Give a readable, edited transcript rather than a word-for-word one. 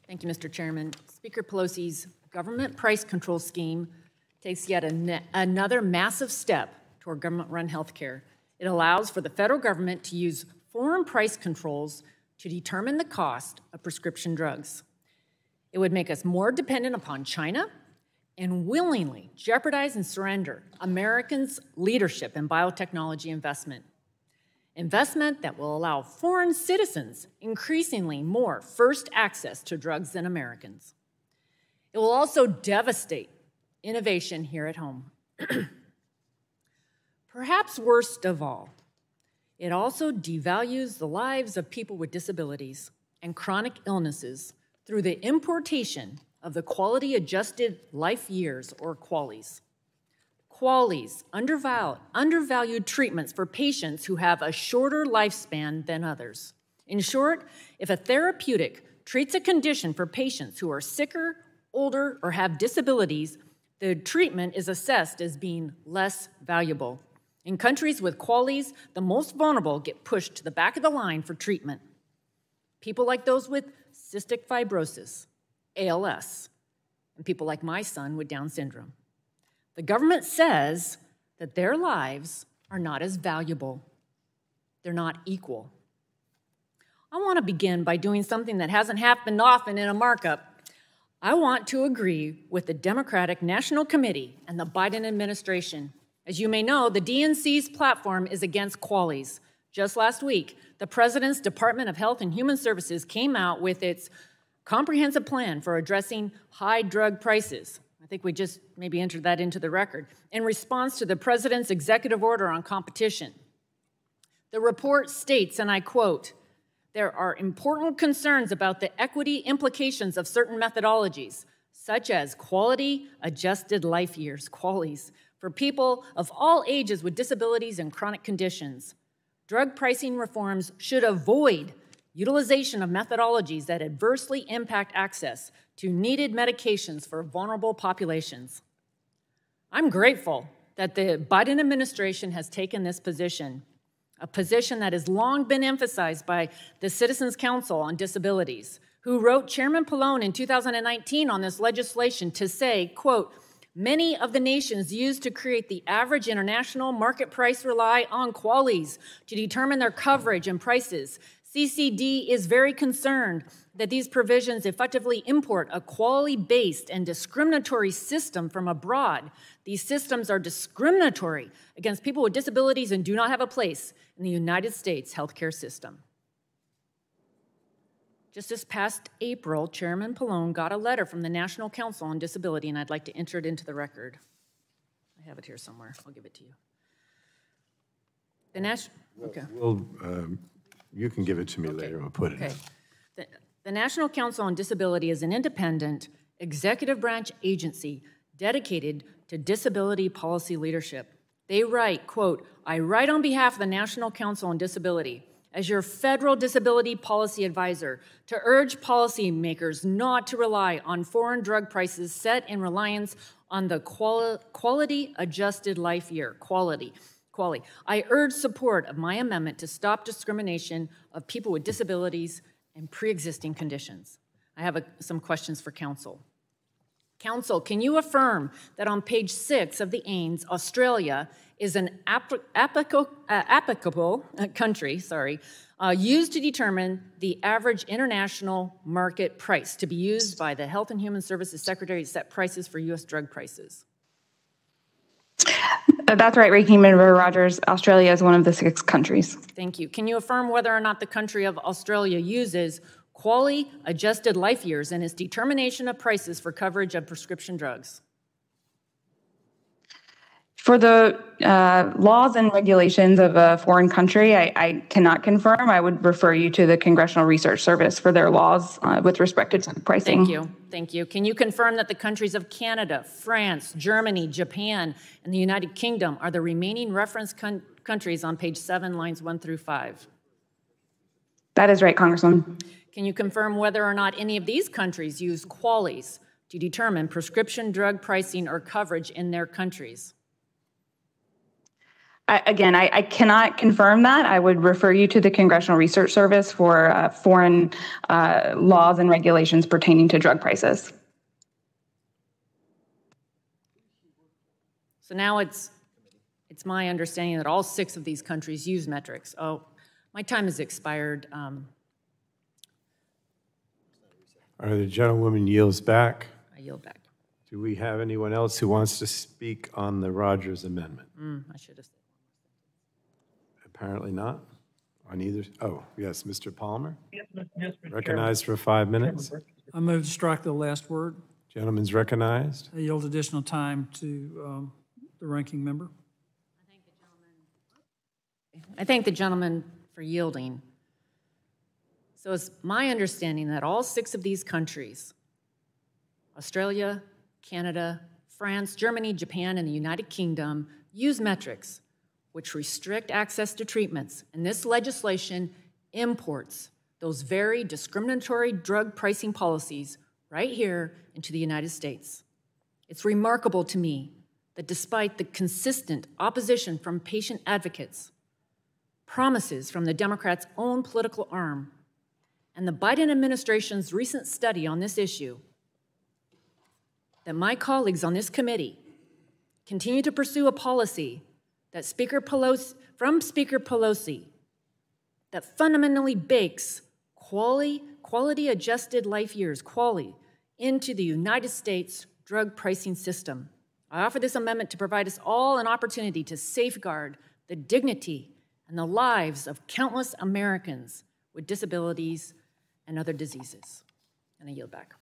Thank you, Mr. Chairman. Speaker Pelosi's government price control scheme takes yet another massive step toward government-run health care. It allows for the federal government to use foreign price controls to determine the cost of prescription drugs. It would make us more dependent upon China and willingly jeopardize and surrender Americans' leadership in biotechnology investment. Investment that will allow foreign citizens increasingly more first access to drugs than Americans. It will also devastate innovation here at home. Perhaps worst of all, it also devalues the lives of people with disabilities and chronic illnesses through the importation of the Quality Adjusted Life Years, or QALYs. QALYs, undervalued treatments for patients who have a shorter lifespan than others. In short, if a therapeutic treats a condition for patients who are sicker, older, or have disabilities, the treatment is assessed as being less valuable. In countries with QALYs, the most vulnerable get pushed to the back of the line for treatment. People like those with cystic fibrosis, ALS, and people like my son with Down syndrome. The government says that their lives are not as valuable. They're not equal. I want to begin by doing something that hasn't happened often in a markup. I want to agree with the Democratic National Committee and the Biden administration. As you may know, the DNC's platform is against QALYs. Just last week, the President's Department of Health and Human Services came out with its comprehensive plan for addressing high drug prices. I think we just maybe entered that into the record, in response to the President's executive order on competition. The report states, and I quote, "There are important concerns about the equity implications of certain methodologies, such as quality adjusted life years, QALYs, for people of all ages with disabilities and chronic conditions. Drug pricing reforms should avoid utilization of methodologies that adversely impact access to needed medications for vulnerable populations." I'm grateful that the Biden administration has taken this position, a position that has long been emphasized by the Citizens Council on Disabilities, who wrote Chairman Pallone in 2019 on this legislation to say, quote, "Many of the nations used to create the average international market price rely on QALYs to determine their coverage and prices. CCD is very concerned that these provisions effectively import a quality-based and discriminatory system from abroad. These systems are discriminatory against people with disabilities and do not have a place in the United States healthcare system." Just this past April, Chairman Pallone got a letter from the National Council on Disability, and I'd like to enter it into the record. I have it here somewhere. I'll give it to you. You can give it to me later. I'll put it in. The National Council on Disability is an independent executive branch agency dedicated to disability policy leadership. They write, quote, "I write on behalf of the National Council on Disability as your federal disability policy advisor to urge policymakers not to rely on foreign drug prices set in reliance on the quality adjusted life year, QALY. I urge support of my amendment to stop discrimination of people with disabilities and pre-existing conditions." I have some questions for Council. Council, can you affirm that on page 6 of the AINS, Australia is an applicable country, used to determine the average international market price to be used by the Health and Human Services Secretary to set prices for U.S. drug prices? That's right, Ranking Member Rodgers. Australia is one of the 6 countries. Thank you. Can you affirm whether or not the country of Australia uses quality adjusted life years in its determination of prices for coverage of prescription drugs? For the laws and regulations of a foreign country, I cannot confirm. I would refer you to the Congressional Research Service for their laws with respect to pricing. Thank you. Thank you. Can you confirm that the countries of Canada, France, Germany, Japan, and the United Kingdom are the remaining reference countries on page 7, lines 1 through 5? That is right, Congresswoman. Can you confirm whether or not any of these countries use QALYs to determine prescription drug pricing or coverage in their countries? I cannot confirm that. I would refer you to the Congressional Research Service for foreign laws and regulations pertaining to drug prices. So now it's my understanding that all 6 of these countries use metrics. Oh, my time has expired. The gentlewoman yields back. I yield back. Do we have anyone else who wants to speak on the Rodgers amendment? I should have said. Apparently not. On either. Oh, yes, Mr. Palmer. Yes, Mr. Recognized for 5 minutes. I move to strike the last word. Gentleman's recognized. I yield additional time to the ranking member. I thank the gentleman for yielding. So it's my understanding that all 6 of these countries, Australia, Canada, France, Germany, Japan, and the United Kingdom, use metrics which restrict access to treatments, and this legislation imports those very discriminatory drug pricing policies right here into the United States. It's remarkable to me that despite the consistent opposition from patient advocates, promises from the Democrats' own political arm, and the Biden administration's recent study on this issue, that my colleagues on this committee continue to pursue a policy that Speaker Pelosi that fundamentally bakes quality-adjusted life years, QALY, into the United States drug pricing system. I offer this amendment to provide us all an opportunity to safeguard the dignity and the lives of countless Americans with disabilities and other diseases. And I yield back.